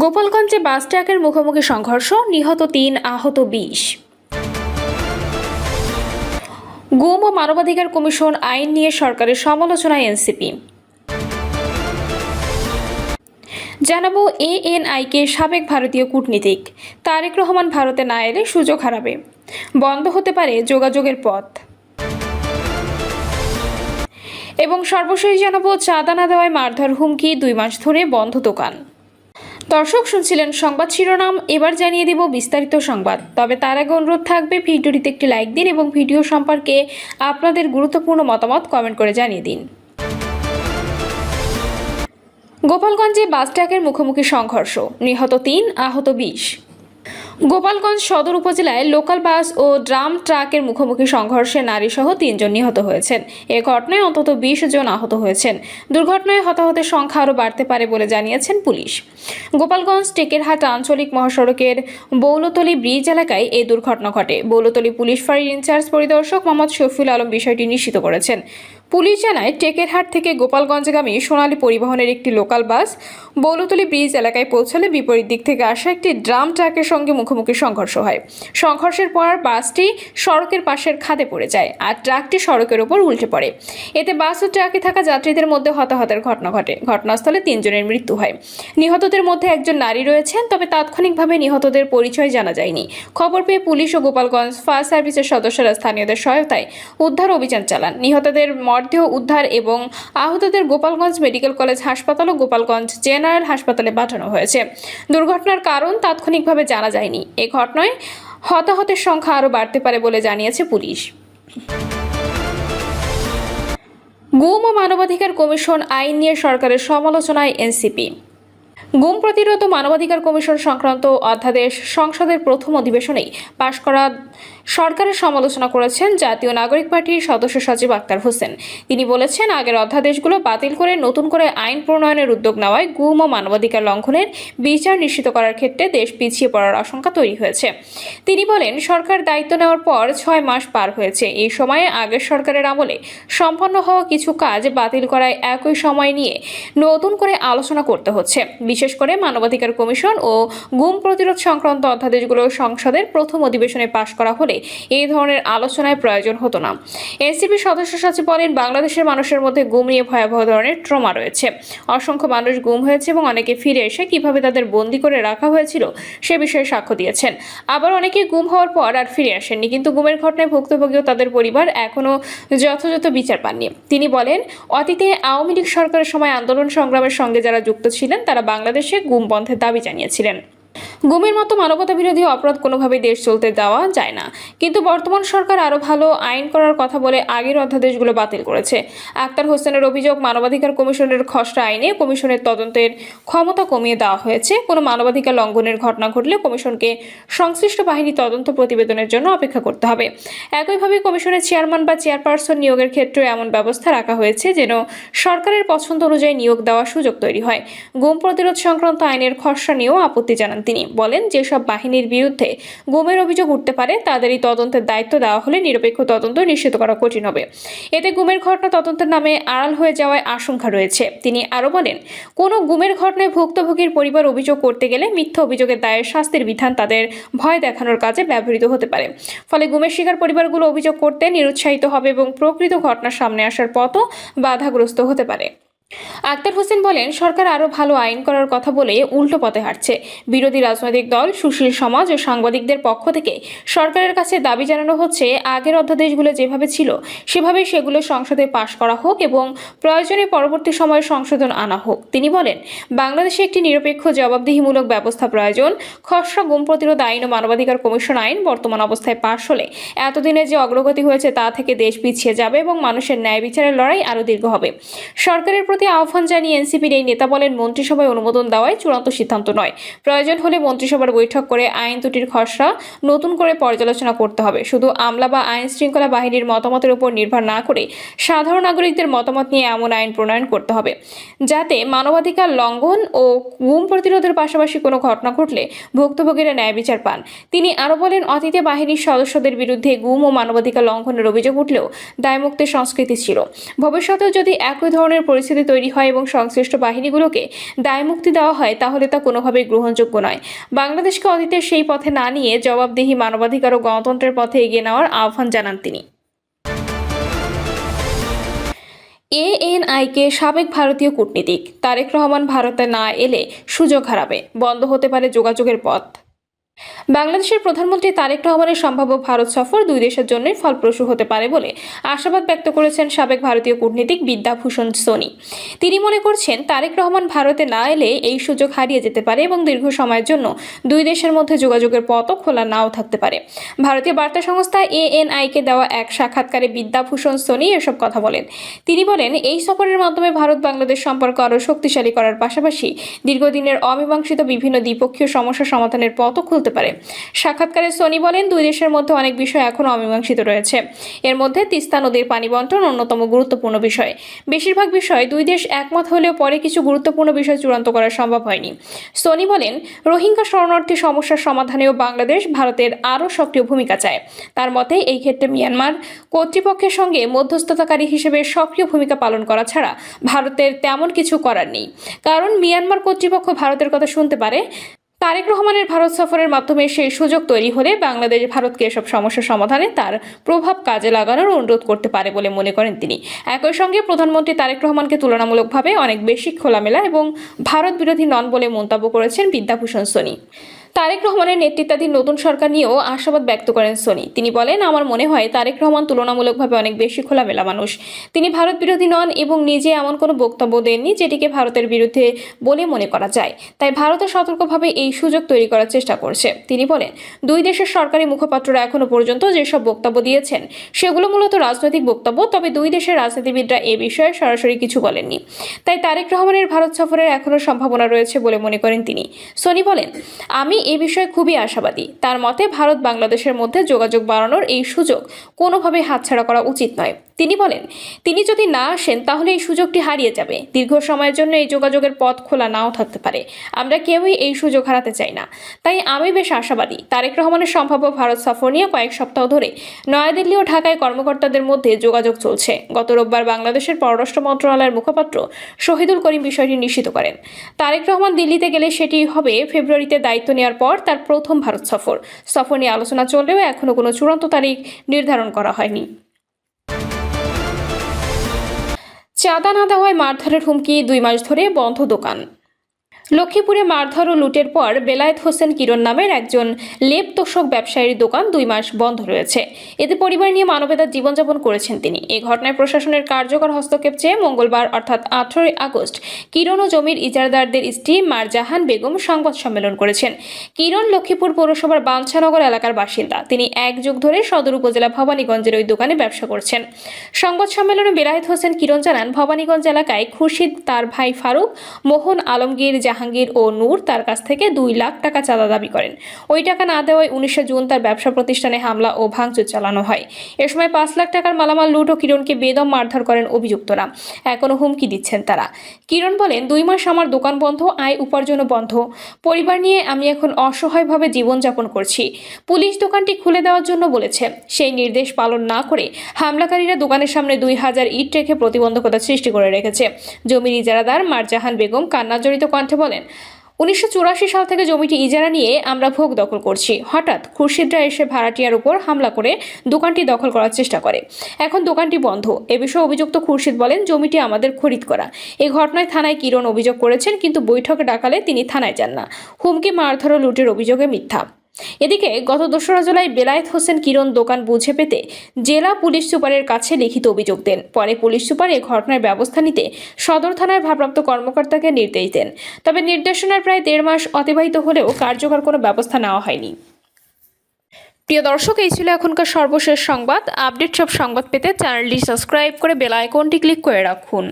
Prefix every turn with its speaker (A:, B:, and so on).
A: গোপালগঞ্জে বাস ট্রাকের মুখোমুখি সংঘর্ষ, নিহত ৩, আহত ২০। গুম ও মানবাধিকার কমিশন আইন নিয়ে সরকারের সমালোচনায় এনসিপি। জানাবো এএনআইকে সাবেক ভারতীয় কূটনীতিক তারেক রহমান ভারতে না এলে সুযোগ হারাবে, বন্ধ হতে পারে যোগাযোগের পথ। এবং সর্বশেষ জানাবো চাঁদা না দেওয়ায় মারধর হুমকি, ২ মাস ধরে বন্ধ দোকান। দর্শক শুনছিলেন সংবাদ শিরোনাম, এবার জানিয়ে দিব বিস্তারিত সংবাদ। তবে তার আগে অনুরোধ থাকবে ভিডিওটিতে একটি লাইক দিন এবং ভিডিও সম্পর্কে আপনাদের গুরুত্বপূর্ণ মতামত কমেন্ট করে জানিয়ে দিন। গোপালগঞ্জে বাস ট্রাকের মুখোমুখি সংঘর্ষ, নিহত ৩, আহত ২০। গোপালগঞ্জ সদর উপজেলায় লোকাল বাস ও ড্রাম ট্রাকের মুখোমুখি সংঘর্ষে নারীসহ ৩ জন নিহত হয়েছেন। এ ঘটনায় অন্তত ২০ জন আহত হয়েছেন। দুর্ঘটনায় হতাহতের সংখ্যা আরও বাড়তে পারে বলে জানিয়েছেন পুলিশ। গোপালগঞ্জ টেকেরহাট আঞ্চলিক মহাসড়কের বৌলতলী ব্রিজ এলাকায় এই দুর্ঘটনা ঘটে। বৌলতলী পুলিশ ফাঁড়ির ইনচার্জ পরিদর্শক মোহাম্মদ শফিউল আলম বিষয়টি নিশ্চিত করেছেন। পুলিশ জানায়, টেকেরহাট থেকে গোপালগঞ্জগামী সোনালী পরিবহনের একটি লোকাল বাস বৌলতলী ব্রিজ এলাকায় পৌঁছালে বিপরীত দিক থেকে আসা একটি ড্রাম ট্রাকের সঙ্গে মুখোমুখি সংঘর্ষ হয়। সংঘর্ষের পর বাসটি সড়কের পাশের খাদে পড়ে যায় আর ট্রাকটি সড়কের ওপর উল্টে পড়ে। এতে বাস ও ট্রাকে থাকা যাত্রীদের মধ্যে হতাহতের ঘটনা ঘটে। ঘটনাস্থলে ৩ জনের মৃত্যু হয়। নিহতদের মধ্যে একজন নারী রয়েছেন, তবে তাৎক্ষণিকভাবে নিহতদের পরিচয় জানা যায়নি। খবর পেয়ে পুলিশ ও গোপালগঞ্জ ফায়ার সার্ভিসের সদস্যরা স্থানীয়দের সহায়তায় উদ্ধার অভিযান চালান। নিহতদের মরদেহ উদ্ধার এবং আহতদের গোপালগঞ্জ মেডিকেল কলেজ হাসপাতাল ও গোপালগঞ্জ জেনারেল হাসপাতালে পাঠানো হয়েছে। দুর্ঘটনার কারণ তাৎক্ষণিকভাবে জানা যায়নি। এই ঘটনায় হতাহতের সংখ্যা আরও বাড়তে পারে বলে জানিয়েছে পুলিশ। গুম ও মানবাধিকার কমিশন আইন নিয়ে সরকারের সমালোচনায় এনসিপি। গুম প্রতিরোধ ও মানবাধিকার কমিশন সংক্রান্ত অধ্যাদেশ সংসদের প্রথম অধিবেশনেই পাশ করা সরকারের সমালোচনা করেছেন জাতীয় নাগরিক পার্টির সদস্য সচিব আক্তার হোসেন। তিনি বলেছেন, আগের অধ্যাদেশগুলো বাতিল করে নতুন করে আইন প্রণয়নের উদ্যোগ নেওয়ায় গুম ও মানবাধিকার লঙ্ঘনের বিচার নিশ্চিত করার ক্ষেত্রে দেশ পিছিয়ে পড়ার আশঙ্কা তৈরি হয়েছে। তিনি বলেন, সরকার দায়িত্ব নেওয়ার পর ৬ মাস পার হয়েছে। এই সময়ে আগের সরকারের আমলে সম্পন্ন হওয়া কিছু কাজ বাতিল করায় একই সময় নিয়ে নতুন করে আলোচনা করতে হচ্ছে। বিশেষ করে মানবাধিকার কমিশন ও গুম প্রতিরোধ সংক্রান্ত অধ্যাদেশগুলো সংসদের প্রথম অধিবেশনে পাশ করা হলে এই ধরনের আলোচনায় প্রয়োজন হতো না। এনসিপি সদস্য সচিব বলেন, বাংলাদেশের মানুষের মধ্যে গুম নিয়ে ভয়াবহ ধরনের ট্রমা রয়েছে। অসংখ্য মানুষ গুম হয়েছে এবং অনেকে ফিরে এসে কিভাবে তাদের বন্দী করে রাখা হয়েছিল সে বিষয়ে সাক্ষ্য দিয়েছেন। আবার অনেকে গুম হওয়ার পর আর ফিরে আসেননি, কিন্তু গুমের ঘটনায় ভুক্তভোগী ও তাদের পরিবার এখনও যথাযথ বিচার পাননি। তিনি বলেন, অতীতে আওয়ামী লীগ সরকারের সময় আন্দোলন সংগ্রামের সঙ্গে যারা যুক্ত ছিলেন তারা বাংলাদেশে গুম বন্ধের দাবি জানিয়েছিলেন। গুমের মতো মানবতা বিরোধী অপরাধ কোনোভাবেই দেশ চলতে দেওয়া যায় না, কিন্তু বর্তমান সরকার আরও ভালো আইন করার কথা বলে আগের অধ্যাদেশগুলো বাতিল করেছে। আক্তার হোসেনের অভিযোগ, মানবাধিকার কমিশনের খসড়া আইনে কমিশনের তদন্তের ক্ষমতা কমিয়ে দেওয়া হয়েছে। কোনো মানবাধিকার লঙ্ঘনের ঘটনা ঘটলে কমিশনকে সংশ্লিষ্ট বাহিনী তদন্ত প্রতিবেদনের জন্য অপেক্ষা করতে হবে। একইভাবে কমিশনের চেয়ারম্যান বা চেয়ারপারসন নিয়োগের ক্ষেত্রে এমন ব্যবস্থা রাখা হয়েছে যেন সরকারের পছন্দ অনুযায়ী নিয়োগ দেওয়ার সুযোগ তৈরি হয়। গুম প্রতিরোধ সংক্রান্ত আইনের খসড়া নিয়েও আপত্তি জানান তিনি। বলেন, যেসব বাহিনীর বিরুদ্ধে গুমের অভিযোগ উঠতে পারে তাদেরই তদন্তের দায়িত্ব দেওয়া হলে নিরপেক্ষ তদন্ত নিশ্চিত করা কঠিন হবে। এতে গুমের ঘটনা তদন্তের নামে আড়াল হয়ে যাওয়ার আশঙ্কা রয়েছে। তিনি আরও বলেন, কোনো গুমের ঘটনায় ভুক্তভোগীর পরিবার অভিযোগ করতে গেলে মিথ্যা অভিযোগের দায়ের শাস্তির বিধান তাদের ভয় দেখানোর কাজে ব্যবহৃত হতে পারে। ফলে গুমের শিকার পরিবারগুলো অভিযোগ করতে নিরুৎসাহিত হবে এবং প্রকৃত ঘটনা সামনে আসার পথও বাধাগ্রস্ত হতে পারে। আক্তার হোসেন বলেন, সরকার আরও ভালো আইন করার কথা বলে উল্টো পথে হাঁটছে। বিরোধী রাজনৈতিক দল, সুশীল সমাজ ও সাংবাদিকদের পক্ষ থেকে সরকারের কাছে দাবি জানানো হচ্ছে, আগের অধ্যাদেশগুলো যেভাবে ছিল সেভাবে সেগুলো সংসদে পাশ করা হোক এবং প্রয়োজনে পরবর্তী সময়ে সংশোধন আনা হোক। তিনি বলেন, বাংলাদেশে একটি নিরপেক্ষ জবাবদিহিমূলক ব্যবস্থা প্রয়োজন। খসড়া গুম প্রতিরোধ আইন ও মানবাধিকার কমিশন আইন বর্তমান অবস্থায় পাশ হলে এতদিনে যে অগ্রগতি হয়েছে তা থেকে দেশ পিছিয়ে যাবে এবং মানুষের ন্যায় বিচারের লড়াই আরও দীর্ঘ হবে। সরকারের প্রতি আহ্বান জানিয়ে এনসিপির এই নেতা বলেন, মন্ত্রিসভায় অনুমোদন দেওয়াই চূড়ান্ত সিদ্ধান্ত নয়। প্রয়োজন হলে মন্ত্রিসভার বৈঠক করে আইন দুটির খসড়া নতুন করে পর্যালোচনা করতে হবে। শুধু আমলা বা আইন শৃঙ্খলা বাহিনীর মতামতের উপর নির্ভর না করে সাধারণ নাগরিকদের মতামত নিয়ে এমন আইন প্রণয়ন করতে হবে যাতে মানবাধিকার লঙ্ঘন ও গুম প্রতিরোধের পাশাপাশি কোনো ঘটনা ঘটলে ভুক্তভোগীরা ন্যায় বিচার পান। তিনি আরও বলেন, অতীতে বাহিনীর সদস্যদের বিরুদ্ধে গুম ও মানবাধিকার লঙ্ঘনের অভিযোগ উঠলেও দায়মুক্তির সংস্কৃতি ছিল। ভবিষ্যতেও যদি একই ধরনের পরিস্থিতি তৈরি হয় এবং সংশ্লিষ্ট বাহিনীগুলোকে দায়মুক্তি দেওয়া হয়, তাহলে তা কোনোভাবেই গ্রহণযোগ্য নয়। বাংলাদেশকে অতীতের সেই পথে না নিয়ে জবাবদিহি, মানবাধিকার ও গণতন্ত্রের পথে এগিয়ে নেওয়ার আহ্বান জানান তিনি। এএনআইকে সাবেক ভারতীয় কূটনীতিক তারেক রহমান ভারতে না এলে সুযোগ হারাবে, বন্ধ হতে পারে যোগাযোগের পথ। বাংলাদেশের প্রধানমন্ত্রী তারেক রহমানের সম্ভাব্য ভারত সফর দুই দেশের জন্যই ফলপ্রসূ হতে পারে বলে আশাবাদ ব্যক্ত করেছেন সাবেক ভারতীয় কূটনীতিক বিদ্যাভূষণ সোনি। তিনি মনে করছেন, তারেক রহমান ভারতে না এলে এই সুযোগ হারিয়ে যেতে পারে এবং দীর্ঘ সময়ের জন্য দুই দেশের মধ্যে যোগাযোগের পথও খোলা নাও থাকতে পারে। ভারতীয় বার্তা সংস্থা এএনআইকে দেওয়া এক সাক্ষাৎকারে বিদ্যাভূষণ সোনি এসব কথা বলেন। তিনি বলেন, এই সফরের মাধ্যমে ভারত বাংলাদেশ সম্পর্ক আরও শক্তিশালী করার পাশাপাশি দীর্ঘদিনের অমীমাংসিত বিভিন্ন দ্বিপক্ষীয় সমস্যা সমাধানের পথও খুলতে পারে। সাক্ষাৎকারে সোনি বলেন, দুই দেশের মধ্যে অনেক বিষয় এখনও অমীমাংসিত রয়েছে। এর মধ্যে তিস্তা নদীর পানি বণ্টন অন্যতম গুরুত্বপূর্ণ বিষয়। বেশিরভাগ বিষয় দুই দেশ একমত হলেও পরে কিছু গুরুত্বপূর্ণ বিষয় চূড়ান্ত করা সম্ভব হয়নি। সোনি বলেন, রোহিঙ্গা শরণার্থী সমস্যার সমাধানেও বাংলাদেশ ভারতের আরও সক্রিয় ভূমিকা চায়। তার মতে, এই ক্ষেত্রে মিয়ানমার কর্তৃপক্ষের সঙ্গে মধ্যস্থতাকারী হিসেবে সক্রিয় ভূমিকা পালন করা ছাড়া ভারতের তেমন কিছু করার নেই, কারণ মিয়ানমার কর্তৃপক্ষ ভারতের কথা শুনতে পারে। তারেক রহমানের ভারত সফরের মাধ্যমে সেই সুযোগ তৈরি হলে বাংলাদেশ ভারতকে এসব সমস্যা সমাধানে তার প্রভাব কাজে লাগানোর অনুরোধ করতে পারে বলে মনে করেন তিনি। একই সঙ্গে প্রধানমন্ত্রী তারেক রহমানকে তুলনামূলকভাবে অনেক বেশি খোলামেলা এবং ভারত বিরোধী নন বলে মন্তব্য করেছেন বিদ্যাভূষণ সোনি। তারেক রহমানের নেতৃত্বাধীন নতুন সরকার নিয়েও আশাবাদ ব্যক্ত করেন সোনি। তিনি বলেন, আমার মনে হয় তারেক রহমান তুলনামূলকভাবে অনেক বেশি খোলামেলা মানুষ। তিনি ভারত বিরোধী নন এবং নিজে এমন কোনো বক্তব্য দেননি যেটিকে ভারতের বিরুদ্ধে বলে মনে করা যায়। তাই ভারতের সতর্কভাবে এই সুযোগ তৈরি করার চেষ্টা করছে। তিনি বলেন, দুই দেশের সরকারি মুখপাত্ররা এখনো পর্যন্ত যেসব বক্তব্য দিয়েছেন সেগুলো মূলত রাজনৈতিক বক্তব্য, তবে দুই দেশের রাজনীতিবিদরা এ বিষয়ে সরাসরি কিছু বলেননি। তাই তারেক রহমানের ভারত সফরের এখনো সম্ভাবনা রয়েছে বলে মনে করেন তিনি। সোনি বলেন, আমি এ বিষয়ে খুবই আশাবাদী। তার মতে, ভারত বাংলাদেশের মধ্যে যোগাযোগ বাড়ানোর এই সুযোগ কোনোভাবে হাতছাড়া করা উচিত নয়। তিনি বলেন, তিনি যদি না আসেন তাহলে এই সুযোগটি হারিয়ে যাবে। দীর্ঘ সময়ের জন্য এই যোগাযোগের পথ খোলা নাও থাকতে পারে। আমরা কেউই এই সুযোগ হারাতে চাই না। তাই আমি বেশ আশাবাদী। তারেক রহমানের সম্ভাব্য ভারত সফর নিয়ে কয়েক সপ্তাহ ধরে নয়াদিল্লি ও ঢাকায় কর্মকর্তাদের মধ্যে যোগাযোগ চলছে। গত রোববার বাংলাদেশের পররাষ্ট্র মন্ত্রণালয়ের মুখপাত্র শহীদুল করিম বিষয়টি নিশ্চিত করেন। তারেক রহমান দিল্লিতে গেলে সেটি হবে ফেব্রুয়ারিতে দায়িত্ব নেওয়ার পর তার প্রথম ভারত সফর নিয়ে আলোচনা চললেও এখনো কোনো চূড়ান্ত তারিখ নির্ধারণ করা হয়নি। চাঁদা না দেওয়ায় মারধরের হুমকি, 2 মাস ধরে বন্ধ দোকান। লক্ষ্মীপুরে মারধর ও লুটের পর বেলায়েত হোসেন কিরণ নামের একজন লেপ তোষক ব্যবসায়ীর দোকান 2 মাস বন্ধ রয়েছে। এতে পরিবার নিয়ে মানবেতর জীবনযাপন করেছেন তিনি। এই ঘটনায় প্রশাসনের কার্যকর হস্তক্ষেপ চেয়ে মঙ্গলবার অর্থাৎ 18 আগস্ট কিরণ ও জমির ইজারাদারদের স্ত্রী মারজাহান বেগম সংবাদ সম্মেলন করেছেন। কিরণ লক্ষ্মীপুর পৌরসভার বাঞ্ছানগর এলাকার বাসিন্দা। তিনি 1 যুগ ধরে সদর উপজেলা ভবানীগঞ্জের ওই দোকানে ব্যবসা করছেন। সংবাদ সম্মেলনে বেলায়েত হোসেন কিরণ জানান, ভবানীগঞ্জ এলাকায় খুরশিদ তার ভাই ফারুক, মোহন আলমগীর, জাহাঙ্গীর ও নূর তার কাছ থেকে 2 লাখ টাকা চাঁদা দাবি করেন। ওই টাকা না দেওয়ায় 19 জুন তার ব্যবসা প্রতিষ্ঠানে হামলা ও ভাঙচুর চালানো হয়। এ সময় 5 লাখ টাকার মালামাল লুট ও কিরণকে বেদম মারধর করেন অভিযুক্তরা। এখনো হুমকি দিচ্ছেন তারা। কিরণ বলেন, 2 মাস আমার দোকান বন্ধ, আয় উপার্জনও বন্ধ। পরিবার নিয়ে আমি এখন অসহায়ভাবে জীবনযাপন করছি। পুলিশ দোকানটি খুলে দেওয়ার জন্য বলেছে। সেই নির্দেশ পালন না করে হামলাকারীরা দোকানের সামনে 2000 ইট রেখে প্রতিবন্ধকতা সৃষ্টি করে রেখেছে। জমির ইজারাদার মারজাহান বেগম কান্নাজড়িত কণ্ঠে বলেন, 1984 সাল থেকে জমিটি ইজারা নিয়ে আমরা ভোগ দখল করছি। হঠাৎ খুরশিদরা এসে ভাড়াটিয়ার উপর হামলা করে দোকানটি দখল করার চেষ্টা করে। এখন দোকানটি বন্ধ। এ বিষয়ে অভিযুক্ত খুরশিদ বলেন, জমিটি আমাদের খরিদ করা। এই ঘটনায় থানায় কিরণ অভিযোগ করেছেন, কিন্তু বৈঠকে ডাকালে তিনি থানায় যান না। হুমকি, মারধর ও লুটের অভিযোগে মিথ্যা। এদিকে গত 2রা জুলাই বেলায়েত হোসেন কিরণ দোকান বুঝে পেতে জেলা পুলিশ সুপারের কাছে লিখিত অভিযোগ দেন। পরে পুলিশ সুপার এ ঘটনার ব্যবস্থা নিতে সদর থানার ভারপ্রাপ্ত কর্মকর্তাকে নির্দেশ দেন। তবে নির্দেশনার প্রায় 1.5 মাস অতিবাহিত হলেও কার্যকর কোনো ব্যবস্থা নেওয়া হয়নি। প্রিয় দর্শক, এই ছিল এখনকার সর্বশেষ সংবাদ। আপডেট সব সংবাদ পেতে চ্যানেলটি সাবস্ক্রাইব করে বেল আইকনটি ক্লিক করে রাখুন।